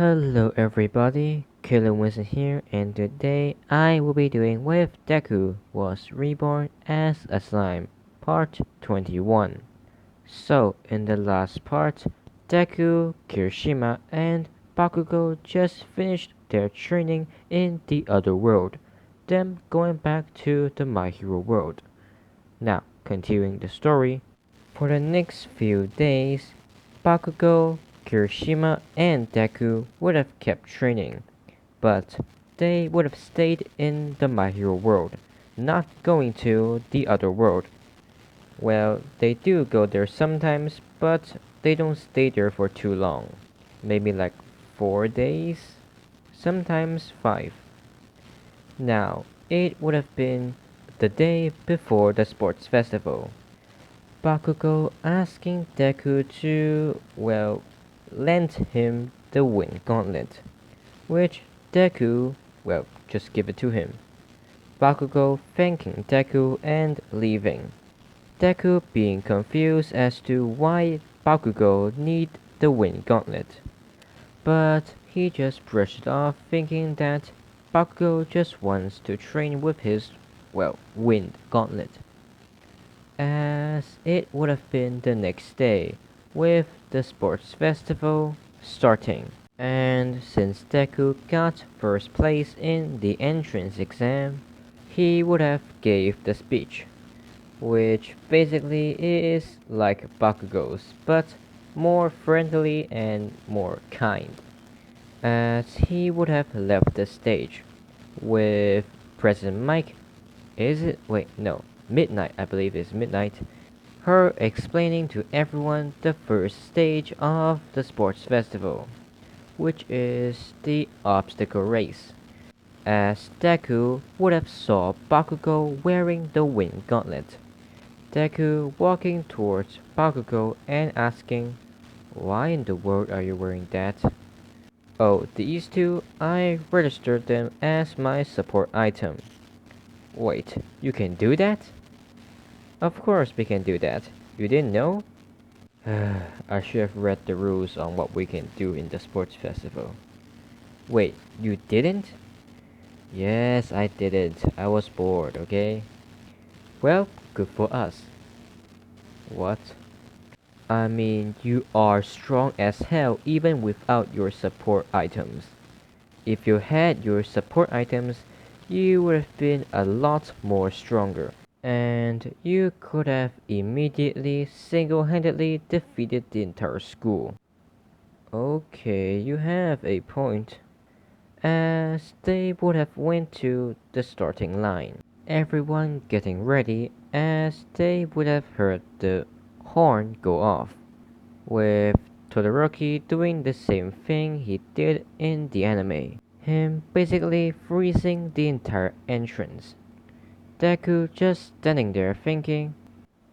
Hello everybody, Killer Winston here, and today I will be doing with Deku was reborn as a slime, part 21. So, in the last part, Deku, Kirishima, and Bakugo just finished their training in the other world, them going back to the My Hero world. Now, continuing the story, for the next few days, Bakugo, Kirishima, and Deku would have kept training, but they would have stayed in the My Hero world, not going to the other world. Well, they do go there sometimes, but they don't stay there for too long. Maybe like 4 days? Sometimes 5. Now, it would have been the day before the sports festival. Bakugo asking Deku to, well, lend him the Wind Gauntlet, which Deku, well, just give it to him. Bakugo thanking Deku and leaving. Deku being confused as to why Bakugo need the Wind Gauntlet, but he just brushed it off thinking that Bakugo just wants to train with his, well, Wind Gauntlet. As it would have been the next day, with the sports festival starting. And since Deku got first place in the entrance exam, he would have gave the speech, which basically is like Bakugo's, but more friendly and more kind, as he would have left the stage with President Mike. Is it? Wait, no. Midnight, I believe is Midnight. Her explaining to everyone the first stage of the sports festival, which is the obstacle race. As Deku would have saw Bakugo wearing the Wind Gauntlet. Deku walking towards Bakugo and asking, "Why in the world are you wearing that?" "Oh, these two, I registered them as my support item." "Wait, you can do that?" "Of course we can do that. You didn't know?" I should have read the rules on what we can do in the sports festival. "Wait, you didn't?" "Yes, I didn't. I was bored, okay?" "Well, good for us." "What?" "I mean, you are strong as hell even without your support items. If you had your support items, you would have been a lot more stronger. And you could have immediately single-handedly defeated the entire school." "Okay, you have a point." As they would have went to the starting line, everyone getting ready as they would have heard the horn go off, with Todoroki doing the same thing he did in the anime, him basically freezing the entire entrance. Deku just standing there thinking,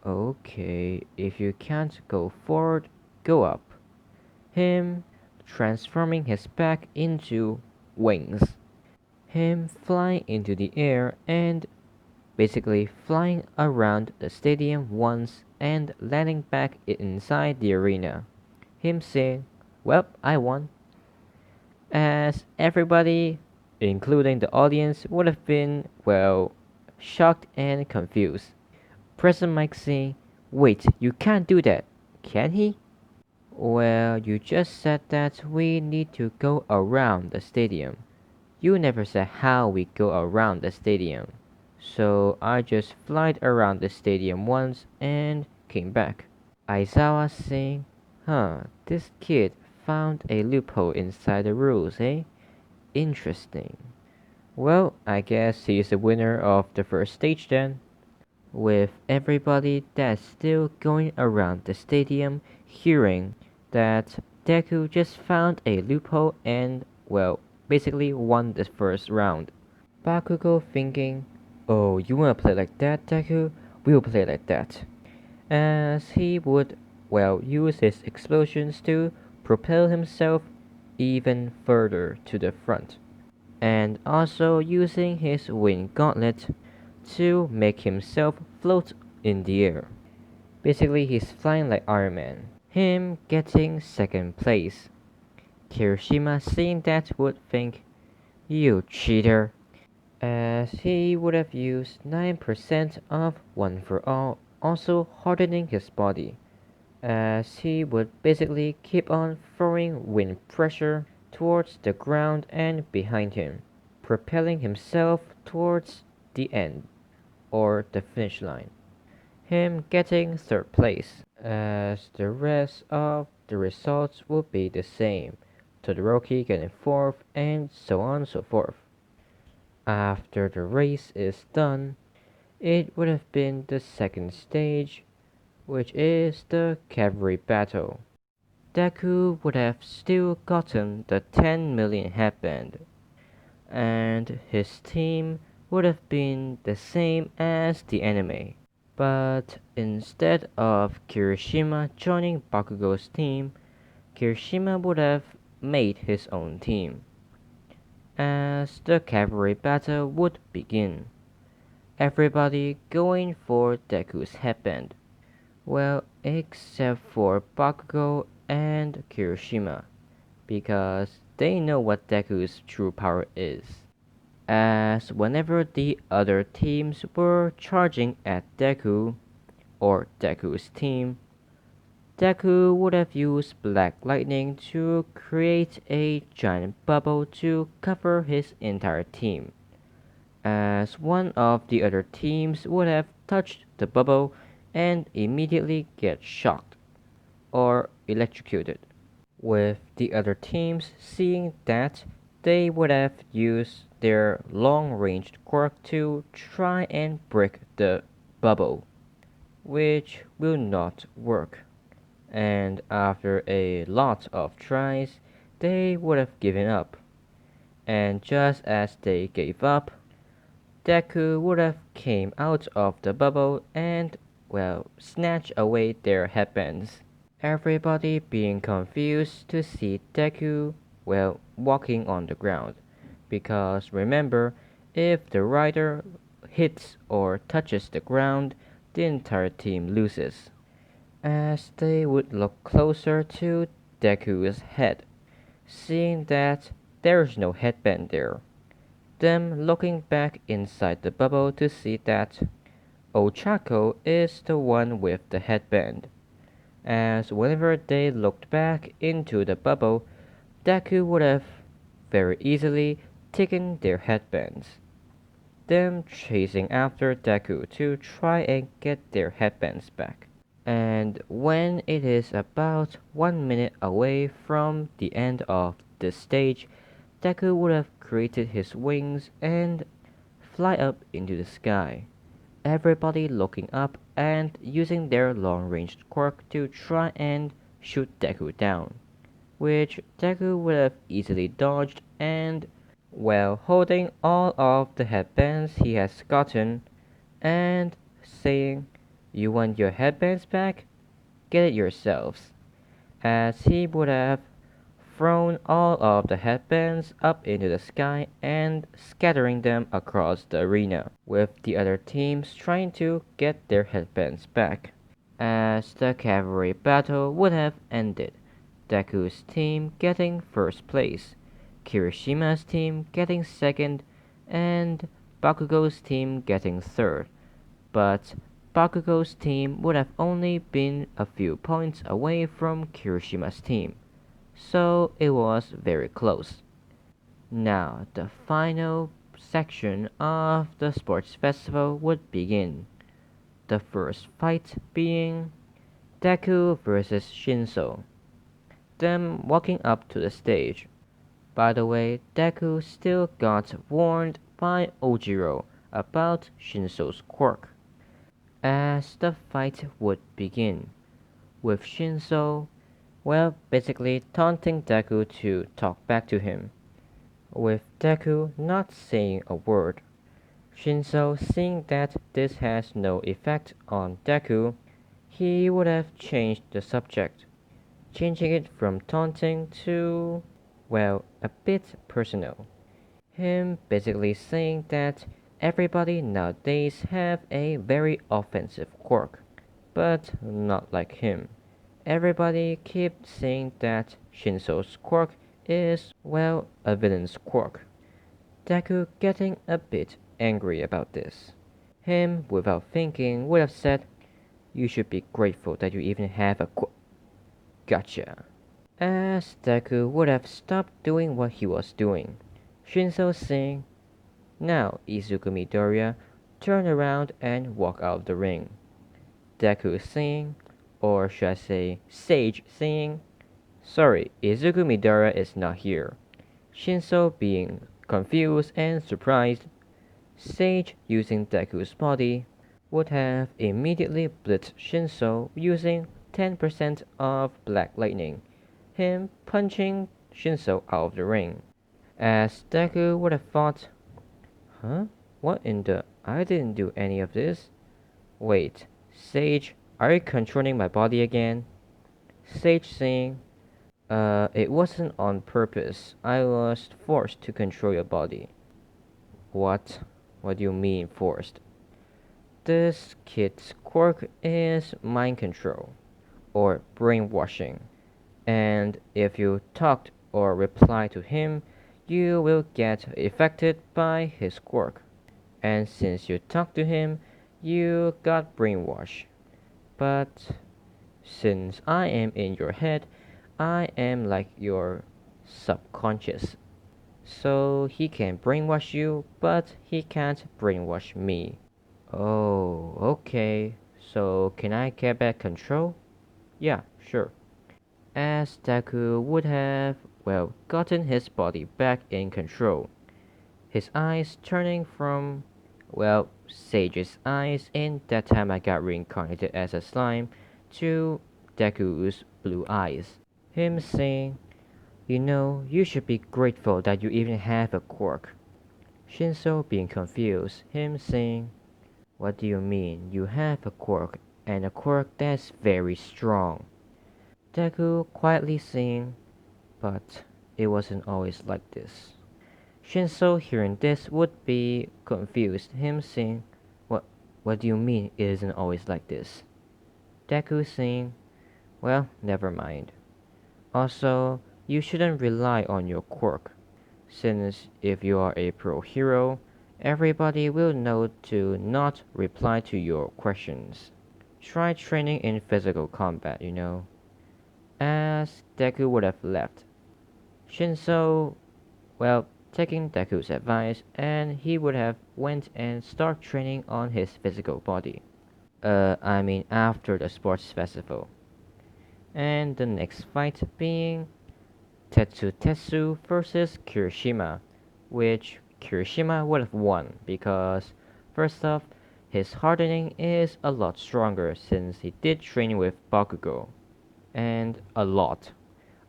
"Okay, if you can't go forward, go up." Him transforming his back into wings. Him flying into the air and basically flying around the stadium once and landing back inside the arena. Him saying, "Well, I won." As everybody, including the audience, would have been, well, shocked and confused. President Mike saying, "Wait, you can't do that, can he?" "Well, you just said that we need to go around the stadium. You never said how we go around the stadium. So I just flied around the stadium once and came back." Aizawa saying, this kid found a loophole inside the rules, eh? Interesting. Well, I guess he's the winner of the first stage then. With everybody that's still going around the stadium hearing that Deku just found a loophole and, well, basically won the first round. Bakugo thinking, "Oh, you wanna play like that, Deku? We'll play like that." As he would, well, use his explosions to propel himself even further to the front, and also using his Wind Gauntlet to make himself float in the air. Basically, he's flying like Iron Man. Him getting second place. Kirishima seeing that would think, "You cheater," as he would have used 9% of One for All, also hardening his body, as he would basically keep on throwing wind pressure towards the ground and behind him, propelling himself towards the end, or the finish line. Him getting third place, as the rest of the results would be the same, Todoroki getting fourth, and so on and so forth. After the race is done, it would have been the second stage, which is the cavalry battle. Deku would have still gotten the 10 million headband, and his team would have been the same as the anime. But instead of Kirishima joining Bakugo's team, Kirishima would have made his own team. As the cavalry battle would begin, everybody going for Deku's headband. Well, except for Bakugo and Kirishima, because they know what Deku's true power is. As whenever the other teams were charging at Deku, or Deku's team, Deku would have used Black Lightning to create a giant bubble to cover his entire team, as one of the other teams would have touched the bubble and immediately get shocked or electrocuted, with the other teams seeing that they would have used their long-range quirk to try and break the bubble, which will not work. And after a lot of tries, they would have given up. And just as they gave up, Deku would have came out of the bubble and, well, snatched away their headbands. Everybody being confused to see Deku, well, walking on the ground. Because remember, if the rider hits or touches the ground, the entire team loses. As they would look closer to Deku's head, seeing that there's no headband there. Them looking back inside the bubble to see that Ochako is the one with the headband. As whenever they looked back into the bubble, Deku would have very easily taken their headbands. Them chasing after Deku to try and get their headbands back. And when it is about 1 minute away from the end of the stage, Deku would have created his wings and fly up into the sky. Everybody looking up and using their long-range quirk to try and shoot Deku down, which Deku would have easily dodged and, while holding all of the headbands he has gotten and saying, "You want your headbands back? Get it yourselves," as he would have thrown all of the headbands up into the sky and scattering them across the arena, with the other teams trying to get their headbands back. As the cavalry battle would have ended, Deku's team getting first place, Kirishima's team getting second, and Bakugo's team getting third. But Bakugo's team would have only been a few points away from Kirishima's team, so it was very close. Now the final section of the sports festival would begin. The first fight being Deku versus Shinso, them walking up to the stage. By the way, Deku still got warned by Ojiro about Shinso's quirk. As the fight would begin, with Shinso, well, basically taunting Deku to talk back to him, with Deku not saying a word. Shinso, seeing that this has no effect on Deku, he would have changed the subject, changing it from taunting to, well, a bit personal. Him basically saying that everybody nowadays have a very offensive quirk, but not like him. Everybody keep saying that Shinso's quirk is, well, a villain's quirk. Deku getting a bit angry about this. Him, without thinking, would have said, "You should be grateful that you even have a quirk." Gotcha. As Deku would have stopped doing what he was doing, Shinso saying, "Now, Izuku Midoriya, turn around and walk out of the ring." Deku saying, or should I say, Sage saying, "Sorry, Izuku Midoriya is not here." Shinso being confused and surprised. Sage, using Deku's body, would have immediately blitzed Shinso using 10% of Black Lightning, him punching Shinso out of the ring. As Deku would have thought, "Huh? What in the... I didn't do any of this." "Wait, Sage, are you controlling my body again?" Sage saying, "It wasn't on purpose. I was forced to control your body." "What? What do you mean forced?" "This kid's quirk is mind control, or brainwashing, and if you talked or reply to him, you will get affected by his quirk. And since you talked to him, you got brainwashed. But since I am in your head, I am like your subconscious. So he can brainwash you, but he can't brainwash me." "Oh, okay. So can I get back control?" "Yeah, sure." As Deku would have, well, gotten his body back in control, his eyes turning from, well, Sage's eyes in That Time I Got Reincarnated as a Slime to Deku's blue eyes. Him saying, "You know, you should be grateful that you even have a quirk." Shinso being confused, him saying, "What do you mean you have a quirk, and a quirk that's very strong?" Deku quietly saying, "But it wasn't always like this." Shinso hearing this would be confused, him saying, What do you mean it isn't always like this?" Deku saying, "Well, never mind. Also, you shouldn't rely on your quirk, since if you are a pro hero, everybody will know to not reply to your questions. Try training in physical combat, you know." As Deku would have left, Shinso, well, taking Deku's advice, and he would have went and start training on his physical body. I mean after the sports festival. And the next fight being Tetsu versus Kirishima, which Kirishima would have won because, first off, his hardening is a lot stronger since he did train with Bakugo, and a lot.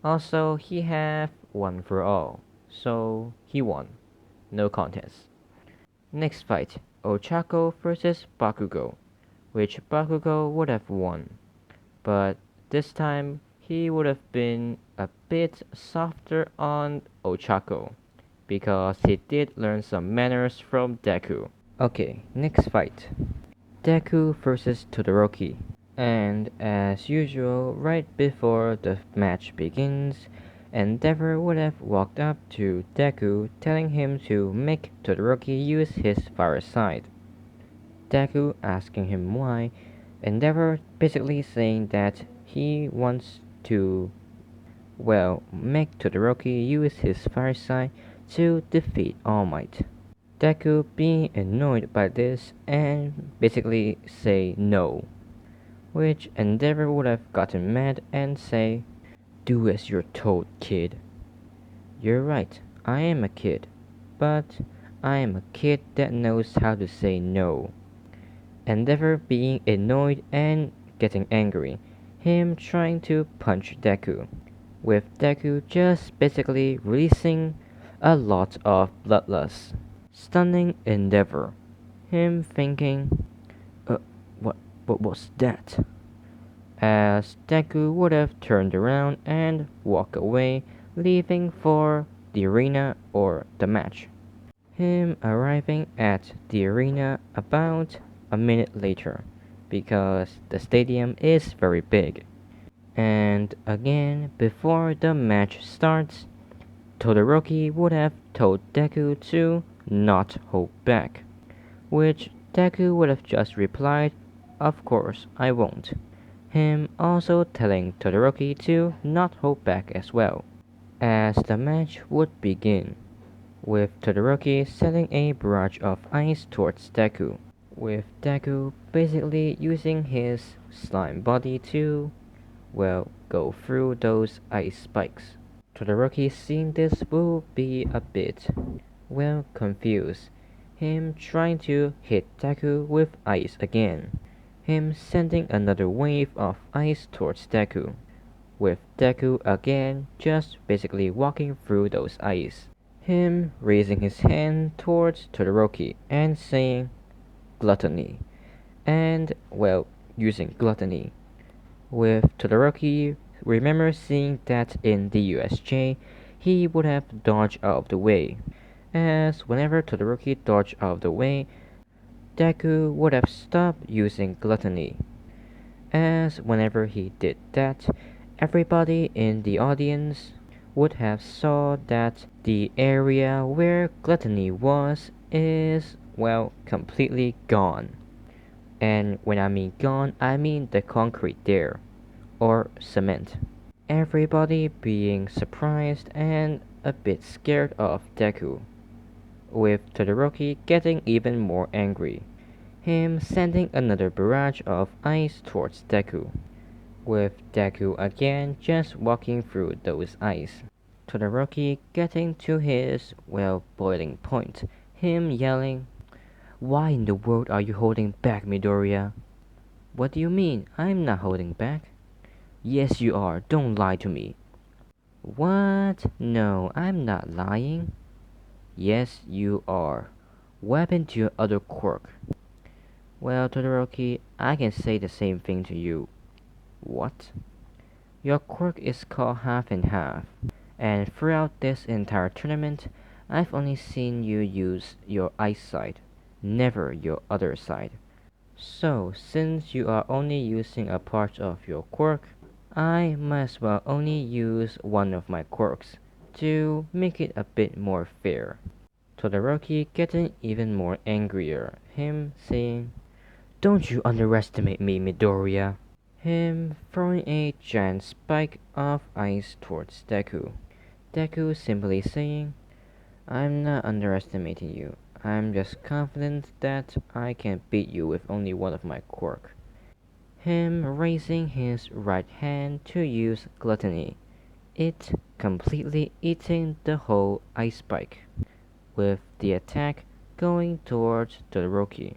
Also, he have one for all, so he won. No contest. Next fight, Ochako versus Bakugo, which Bakugo would have won, but this time he would have been a bit softer on Ochako, because he did learn some manners from Deku. Okay, next fight. Deku versus Todoroki. And as usual, right before the match begins, Endeavor would have walked up to Deku telling him to make Todoroki use his fire side. Deku asking him why, Endeavor basically saying that he wants to, well, make Todoroki use his fire side to defeat All Might. Deku being annoyed by this and basically say no, which Endeavor would have gotten mad and say, "Do as you're told, kid." "You're right, I am a kid, but I am a kid that knows how to say no." Endeavor being annoyed and getting angry, him trying to punch Deku, with Deku just basically releasing a lot of bloodlust, stunning Endeavor, him thinking, uh, what, what was that?" As Deku would have turned around and walked away, leaving for the arena or the match. Him arriving at the arena about a minute later, because the stadium is very big. And again, before the match starts, Todoroki would have told Deku to not hold back, which Deku would have just replied, "Of course I won't." Him also telling Todoroki to not hold back as well, as the match would begin, with Todoroki sending a barrage of ice towards Deku, with Deku basically using his slime body to, well, go through those ice spikes. Todoroki seeing this will be a bit, well, confused. Him trying to hit Deku with ice again. Him sending another wave of ice towards Deku, with Deku again just basically walking through those ice. Him raising his hand towards Todoroki and saying gluttony, and, well, using gluttony, with Todoroki remember seeing that in the USJ he would have dodged out of the way, as whenever Todoroki dodged out of the way, Deku would have stopped using gluttony, as whenever he did that, everybody in the audience would have saw that the area where gluttony was is, well, completely gone. And when I mean gone, I mean the concrete there, or cement. Everybody being surprised and a bit scared of Deku, with Todoroki getting even more angry, him sending another barrage of ice towards Deku, with Deku again just walking through those ice. Todoroki getting to his, well, boiling point, him yelling, "Why in the world are you holding back, Midoriya?" "What do you mean? I'm not holding back." "Yes, you are. Don't lie to me." "What? No, I'm not lying." "Yes, you are. What happened to your other quirk?" "Well, Todoroki, I can say the same thing to you." "What?" "Your quirk is called half and half, and throughout this entire tournament, I've only seen you use your eyesight, never your other side. So, since you are only using a part of your quirk, I might as well only use one of my quirks to make it a bit more fair." Todoroki getting even more angrier, him saying, "Don't you underestimate me, Midoriya." Him throwing a giant spike of ice towards Deku. Deku simply saying, "I'm not underestimating you. I'm just confident that I can beat you with only one of my quirk." Him raising his right hand to use gluttony, it completely eating the whole ice spike, with the attack going towards Todoroki,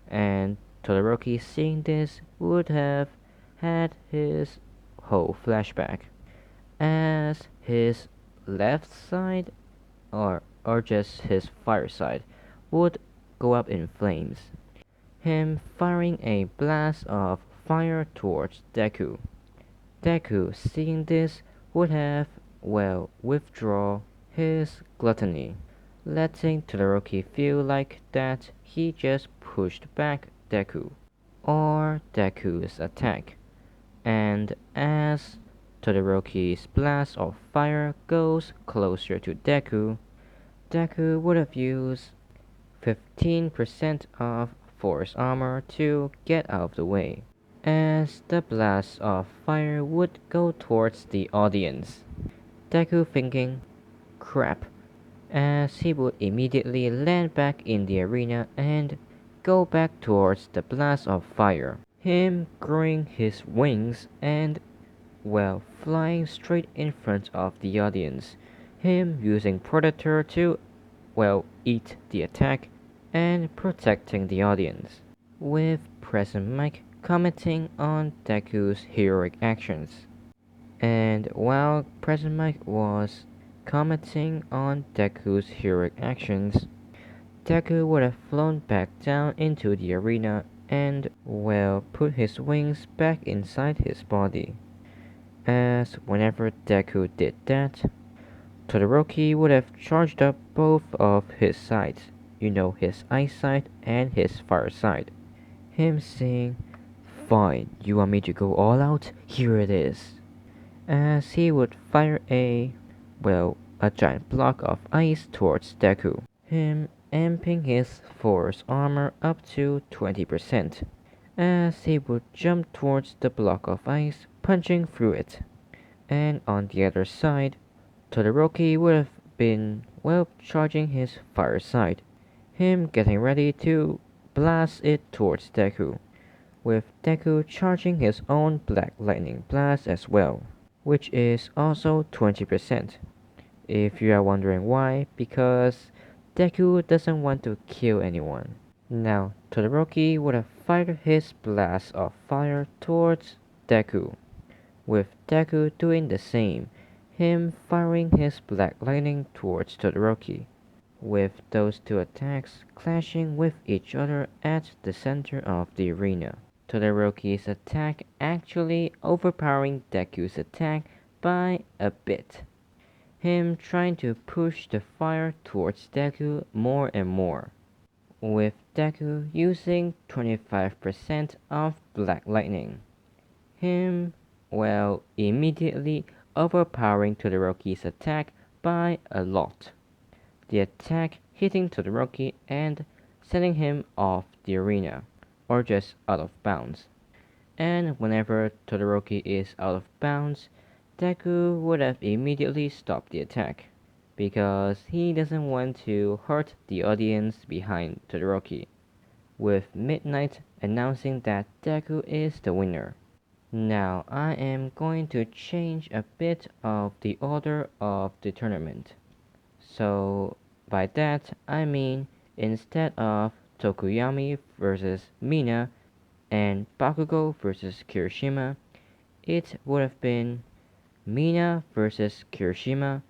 and Todoroki seeing this would have had his whole flashback, as his left side, or just his fire side, would go up in flames, him firing a blast of fire towards Deku. Deku seeing this would have, well, withdraw his gluttony, letting Todoroki feel like that he just pushed back Deku, or Deku's attack, and as Todoroki's blast of fire goes closer to Deku, Deku would have used 15% of force armor to get out of the way, as the blast of fire would go towards the audience. Deku thinking, crap, as he would immediately land back in the arena and go back towards the blast of fire, him growing his wings and, well, flying straight in front of the audience, him using Predator to, well, eat the attack and protecting the audience, with Present Mike commenting on Deku's heroic actions. And while Present Mike was commenting on Deku's heroic actions, Deku would have flown back down into the arena and, well, put his wings back inside his body. As whenever Deku did that, Todoroki would have charged up both of his sides, his eyesight and his fire side. Him saying, "Fine, you want me to go all out? Here it is." As he would fire a, well, a giant block of ice towards Deku, him amping his force armor up to 20%, as he would jump towards the block of ice, punching through it. And on the other side, Todoroki would have been, well, charging his fire side, him getting ready to blast it towards Deku, with Deku charging his own Black Lightning Blast as well, which is also 20%. If you are wondering why, because Deku doesn't want to kill anyone. Now, Todoroki would have fired his blast of fire towards Deku, with Deku doing the same, him firing his Black Lightning towards Todoroki, with those two attacks clashing with each other at the center of the arena. Todoroki's attack actually overpowering Deku's attack by a bit, him trying to push the fire towards Deku more and more, with Deku using 25% of Black Lightning, him, well, immediately overpowering Todoroki's attack by a lot, the attack hitting Todoroki and sending him off the arena, or just out of bounds. And whenever Todoroki is out of bounds, Deku would have immediately stopped the attack, because he doesn't want to hurt the audience behind Todoroki, with Midnight announcing that Deku is the winner. Now I am going to change a bit of the order of the tournament. So by that I mean instead of Tokuyami versus Mina and Bakugo versus Kirishima, it would have been Mina versus Kirishima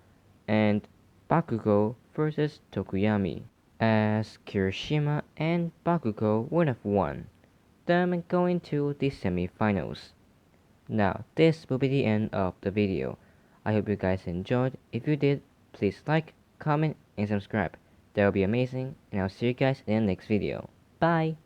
and Bakugo versus Tokuyami, as Kirishima and Bakugo would have won, them going to the semi-finals. Now, this will be the end of the video. I hope you guys enjoyed. If you did, please like, comment, and subscribe. That would be amazing, and I'll see you guys in the next video. Bye!